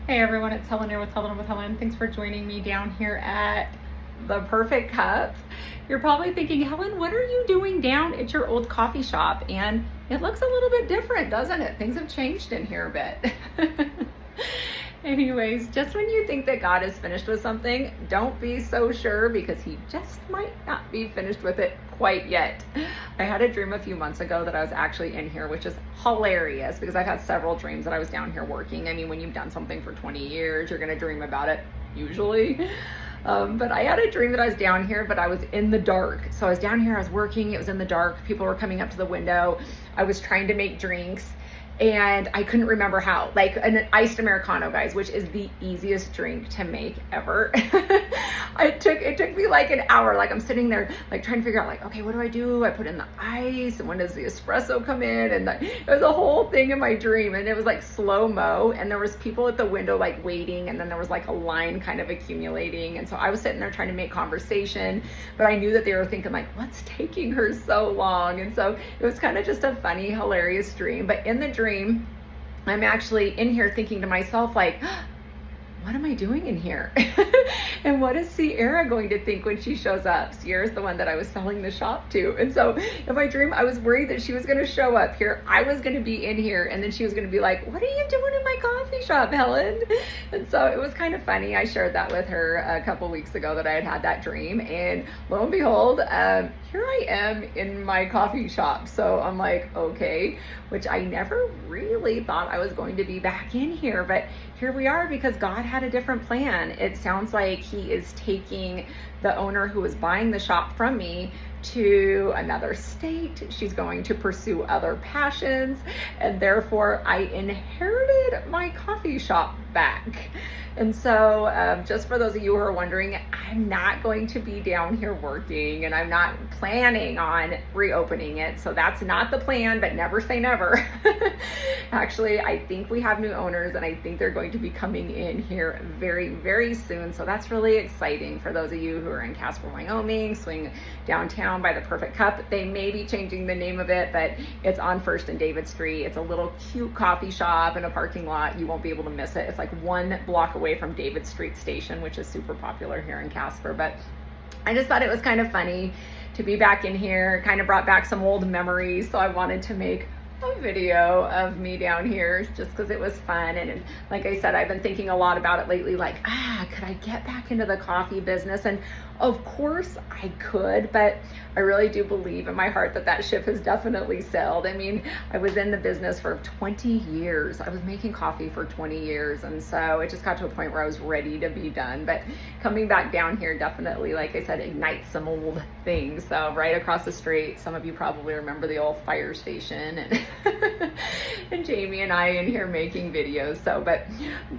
Hey everyone, it's Helen here with Helen. Thanks for joining me down here at the Perfect Cup. You're probably thinking, Helen, what are you doing down at your old coffee shop? And it looks a little bit different, doesn't it? Things have changed in here a bit. Anyways, just when you think that God is finished with something, don't be so sure because he just might not be finished with it quite yet. I had a dream a few months ago that I was actually in here, which is hilarious because I've had several dreams that I was down here working. I mean, when you've done something for 20 years, you're going to dream about it usually. But I had a dream that I was down here, but I was in the dark. So I was down here, I was working, it was in the dark. People were coming up to the window. I was trying to make drinks. And I couldn't remember how, like an iced Americano, guys, which is the easiest drink to make ever. It took me like an hour. Like I'm sitting there, like trying to figure out like, okay, what do I do? I put in the ice and when does the espresso come in? And it was a whole thing in my dream. And it was like slow-mo and there was people at the window like waiting. And then there was like a line kind of accumulating. And so I was sitting there trying to make conversation, but I knew that they were thinking like, what's taking her so long? And so it was kind of just a funny, hilarious dream. But in the dream, I'm actually in here thinking to myself like, what am I doing in here? And what is Sierra going to think when she shows up? Sierra's the one that I was selling the shop to. And so in my dream, I was worried that she was going to show up here. I was going to be in here and then she was going to be like, what are you doing in my coffee shop, Helen? And so it was kind of funny. I shared that with her a couple weeks ago that I had that dream. And lo and behold, here I am in my coffee shop. So I'm like, okay, which I never really thought I was going to be back in here. But here we are because God had a different plan. It sounds like he is taking the owner who was buying the shop from me to another state. She's going to pursue other passions, and therefore I inherited my coffee shop back. And so just for those of you who are wondering, I'm not going to be down here working and I'm not planning on reopening it. So that's not the plan, but never say never. Actually, I think we have new owners and I think they're going to be coming in here very, very soon. So that's really exciting for those of you who are in Casper, Wyoming, swing downtown by the Perfect Cup. They may be changing the name of it, but it's on First and David Street. It's a little cute coffee shop in a parking lot. You won't be able to miss it. It's like 1 block away from David Street Station, which is super popular here in Casper. But I just thought it was kind of funny to be back in here. It kind of brought back some old memories. So I wanted to make a video of me down here just because it was fun. And like I said, I've been thinking a lot about it lately, like, could I get back into the coffee business? And of course I could, but I really do believe in my heart that that ship has definitely sailed. I mean, I was in the business for 20 years. I was making coffee for 20 years. And so it just got to a point where I was ready to be done. But coming back down here definitely, like I said, ignites some old things. So right across the street, some of you probably remember the old fire station and and Jamie and I in here making videos. So, but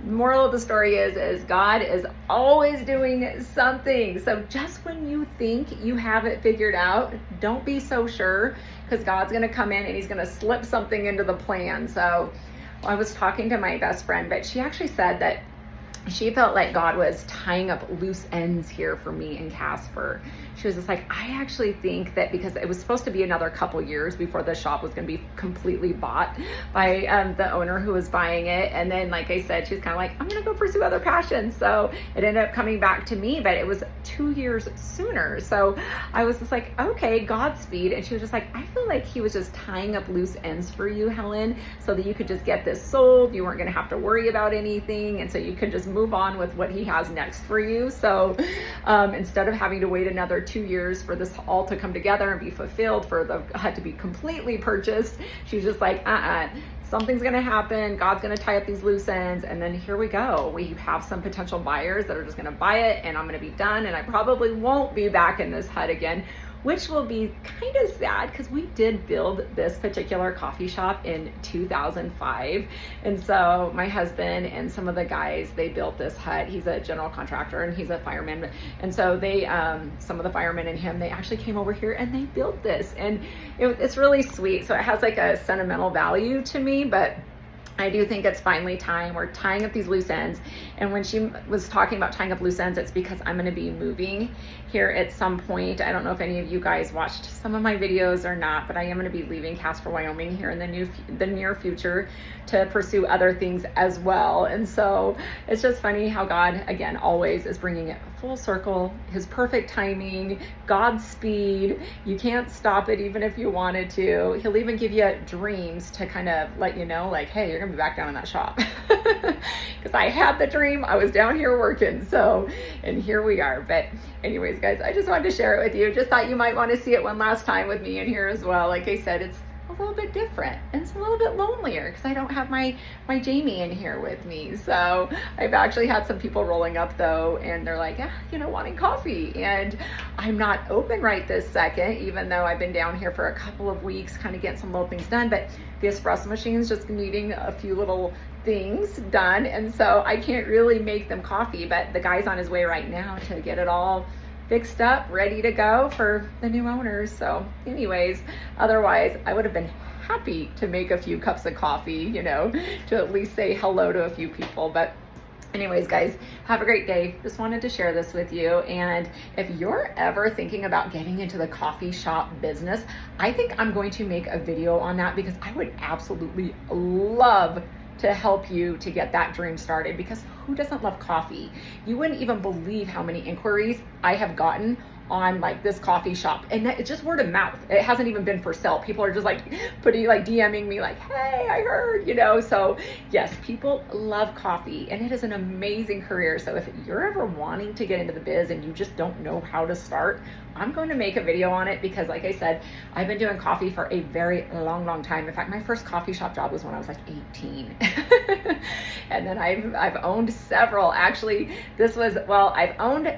moral of the story is God is always doing something. So just when you think you have it figured out, don't be so sure because God's going to come in and he's going to slip something into the plan. So I was talking to my best friend, but she actually said that she felt like God was tying up loose ends here for me in Casper. She was just like, I actually think that because it was supposed to be another couple years before the shop was going to be completely bought by the owner who was buying it. And then, like I said, she's kind of like, I'm going to go pursue other passions. So it ended up coming back to me, but it was 2 years sooner. So I was just like, okay, Godspeed. And she was just like, I feel like he was just tying up loose ends for you, Helen, so that you could just get this sold. You weren't going to have to worry about anything. And so you could just move on with what he has next for you. So instead of having to wait another 2 years for this all to come together and be fulfilled, for the hut to be completely purchased, she's just like, something's going to happen. God's going to tie up these loose ends. And then here we go. We have some potential buyers that are just going to buy it and I'm going to be done. And I probably won't be back in this hut again, which will be kind of sad because we did build this particular coffee shop in 2005. And so my husband and some of the guys, they built this hut. He's a general contractor and he's a fireman. And so they, some of the firemen and him, they actually came over here and they built this. And it's really sweet. So it has like a sentimental value to me, but I do think it's finally time. We're tying up these loose ends. And when she was talking about tying up loose ends, it's because I'm going to be moving here at some point. I don't know if any of you guys watched some of my videos or not, but I am going to be leaving Casper, Wyoming here in the near future to pursue other things as well. And so it's just funny how God, again, always is bringing it full circle, his perfect timing, God's speed. You can't stop it even if you wanted to. He'll even give you dreams to kind of let you know, like, hey, you're gonna be back down in that shop. Because I had the dream, I was down here working, so, and here we are. But anyways, guys, I just wanted to share it with you. Just thought you might want to see it one last time with me in here as well. Like I said, it's a little bit different and it's a little bit lonelier because I don't have my Jamie in here with me. So I've actually had some people rolling up though, and they're like, wanting coffee, and I'm not open right this second, even though I've been down here for a couple of weeks kind of getting some little things done. But the espresso machine's just needing a few little things done, and so I can't really make them coffee, but the guy's on his way right now to get it all fixed up, ready to go for the new owners. So anyways, otherwise I would have been happy to make a few cups of coffee, to at least say hello to a few people. But anyways, guys, have a great day. Just wanted to share this with you. And if you're ever thinking about getting into the coffee shop business, I think I'm going to make a video on that, because I would absolutely love to help you to get that dream started, because who doesn't love coffee? You wouldn't even believe how many inquiries I have gotten on like this coffee shop, and it's just word of mouth. It hasn't even been for sale. People are just like DMing me like, hey, I heard, so yes, people love coffee and it is an amazing career. So if you're ever wanting to get into the biz and you just don't know how to start, I'm going to make a video on it, because like I said, I've been doing coffee for a very long time. In fact, my first coffee shop job was when I was like 18. And then I've owned several. Actually, I've owned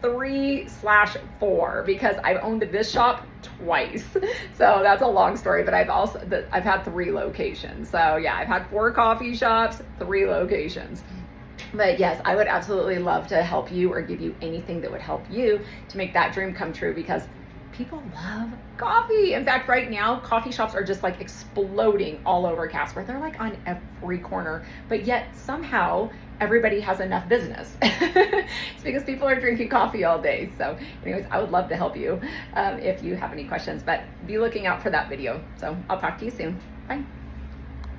3/4, because I've owned this shop twice. So that's a long story, but I've had 3 locations. So yeah, I've had 4 coffee shops, 3 locations. But yes, I would absolutely love to help you or give you anything that would help you to make that dream come true, because people love coffee. In fact, right now, coffee shops are just like exploding all over Casper. They're like on every corner, but yet somehow everybody has enough business. It's because people are drinking coffee all day. So anyways, I would love to help you if you have any questions, but be looking out for that video. So I'll talk to you soon. Bye.